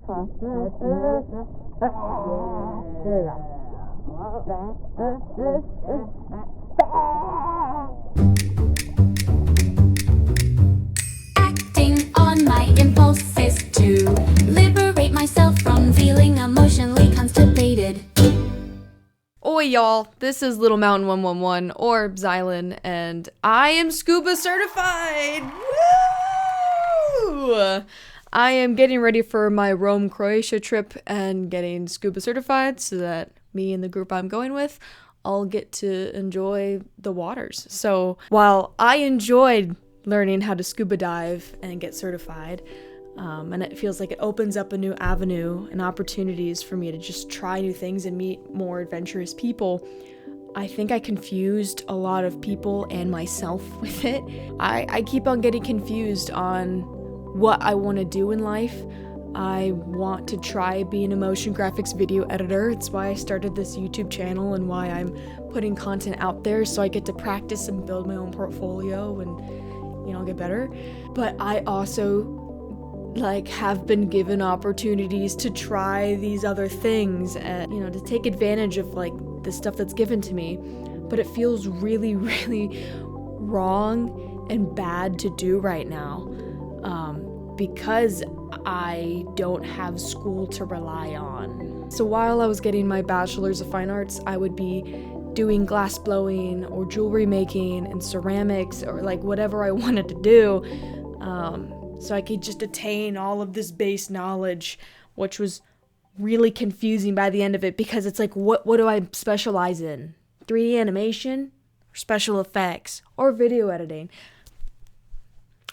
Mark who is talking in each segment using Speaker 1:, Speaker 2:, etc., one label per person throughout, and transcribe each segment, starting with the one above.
Speaker 1: Acting on my impulses to liberate myself from feeling emotionally constipated.
Speaker 2: Oi y'all, this is Little Mountain 111 or Xylan, and I am Scuba certified! Woo! I am getting ready for my Rome, Croatia trip and getting scuba certified so that me and the group I'm going with all get to enjoy the waters. So while I enjoyed learning how to scuba dive and get certified, and it feels like it opens up a new avenue and opportunities for me to just try new things and meet more adventurous people, I think I confused a lot of people and myself with it. I keep on getting confused on what I want to do in life. I want to try being a motion graphics video editor. It's why I started this YouTube channel and why I'm putting content out there, so I get to practice and build my own portfolio and, get better. But I also have been given opportunities to try these other things and, to take advantage of the stuff that's given to me. But it feels really, really wrong and bad to do right now, because I don't have school to rely on. So while I was getting my bachelor's of fine arts, I would be doing glass blowing or jewelry making and ceramics or whatever I wanted to do, so I could just attain all of this base knowledge, which was really confusing by the end of it, because it's what do I specialize in? 3D animation, or special effects, or video editing?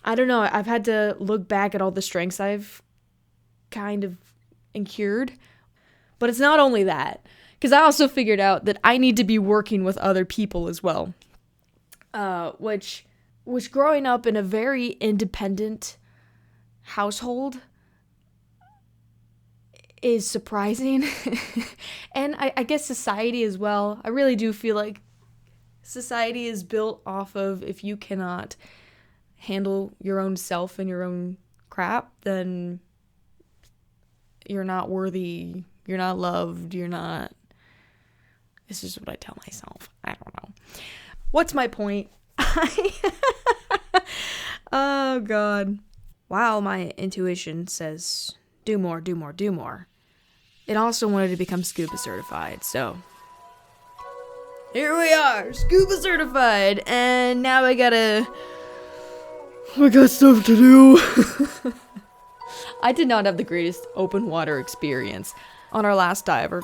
Speaker 2: I don't know. I've had to look back at all the strengths I've kind of incurred. But it's not only that, because I also figured out that I need to be working with other people as well. Which growing up in a very independent household is surprising. And I guess society as well. I really do feel like society is built off of, if you cannot handle your own self and your own crap, then you're not worthy, you're not loved, this is what I tell myself. I don't know. What's my point? Oh god. Wow, my intuition says do more, do more, do more. It also wanted to become scuba certified, so here we are, scuba certified, and now I got stuff to do. I did not have the greatest open water experience. On our last dive, our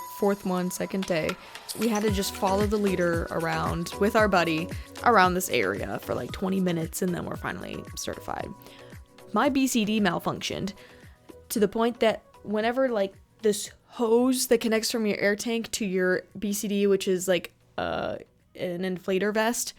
Speaker 2: second day, we had to just follow the leader around with our buddy around this area for 20 minutes, and then we're finally certified. My BCD malfunctioned to the point that whenever this hose that connects from your air tank to your BCD, which is an inflator vest,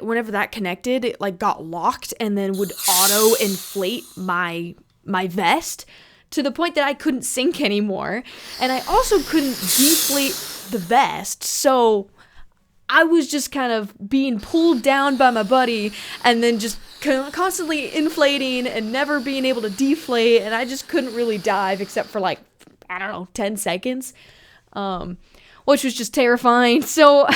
Speaker 2: whenever that connected, it got locked and then would auto inflate my vest to the point that I couldn't sink anymore, and I also couldn't deflate the vest, so I was just kind of being pulled down by my buddy and then just constantly inflating and never being able to deflate, and I just couldn't really dive except for 10 seconds, which was just terrifying. So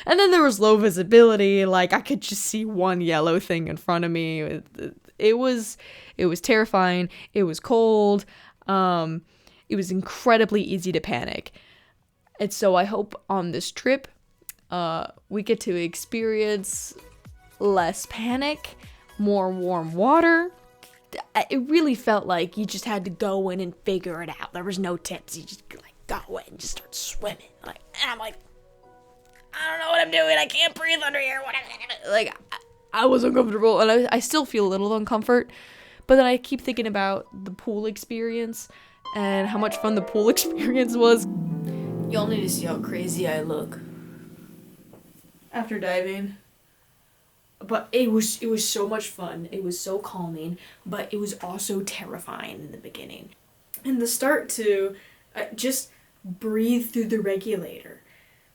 Speaker 2: and then there was low visibility, I could just see one yellow thing in front of me. It was terrifying. It was cold. It was incredibly easy to panic. And so I hope on this trip, we get to experience less panic, more warm water. It really felt like you just had to go in and figure it out. There was no tips. You just go in and just start swimming. And I'm I don't know what I'm doing. I can't breathe under here. I was uncomfortable, and I still feel a little uncomfort. But then I keep thinking about the pool experience and how much fun the pool experience was. Y'all need to see how crazy I look after diving. But it was so much fun. It was so calming, but it was also terrifying in the beginning. And the start to just breathe through the regulator,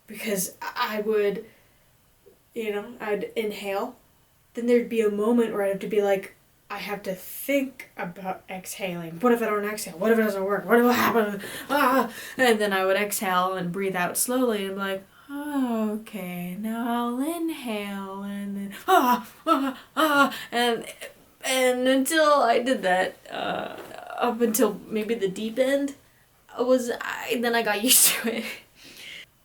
Speaker 2: because I would, I'd inhale, then there'd be a moment where I'd have to be
Speaker 3: I have to think about exhaling. What if I don't exhale? What if it doesn't work? What will happen? Ah! And then I would exhale and breathe out slowly and be like, oh, okay, now I'll inhale and then and until I did that, up until maybe the deep end, then I got used to it.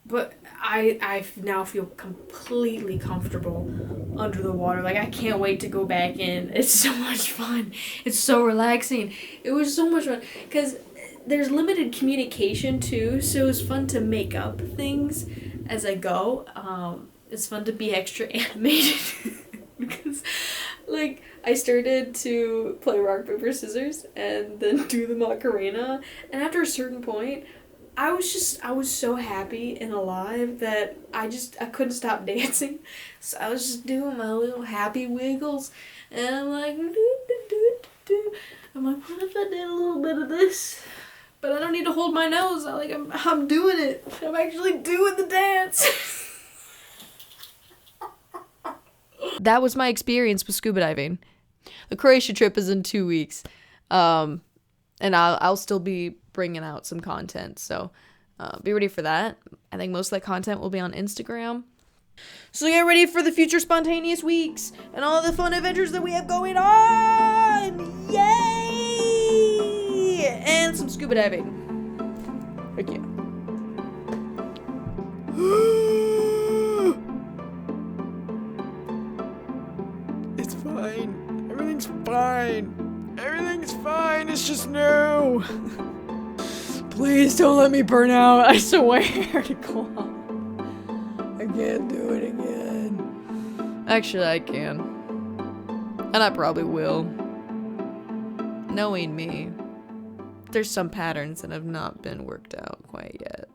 Speaker 3: But I now feel completely comfortable under the water. Like, I can't wait to go back in. It's so much fun. It's so relaxing. It was so much fun. Because there's limited communication, too. So it's fun to make up things as I go. It's fun to be extra animated. Because, like, I started to play rock, paper, scissors and then do the Macarena. And after a certain point, I was so happy and alive that I couldn't stop dancing. So I was just doing my little happy wiggles. And I'm like, I'm like, what if I did a little bit of this? But I don't need to hold my nose. I'm doing it. I'm actually doing the dance.
Speaker 2: That was my experience with scuba diving. The Croatia trip is in 2 weeks. And I'll still be bringing out some content, so be ready for that. I think most of that content will be on Instagram. So get ready for the future spontaneous weeks and all the fun adventures that we have going on! Yay! And some scuba diving. Heck yeah.
Speaker 4: It's fine. Everything's fine. Everything's fine. It's just new. Please don't let me burn out. I swear to God. I can't do it again.
Speaker 2: Actually, I can. And I probably will. Knowing me, there's some patterns that have not been worked out quite yet.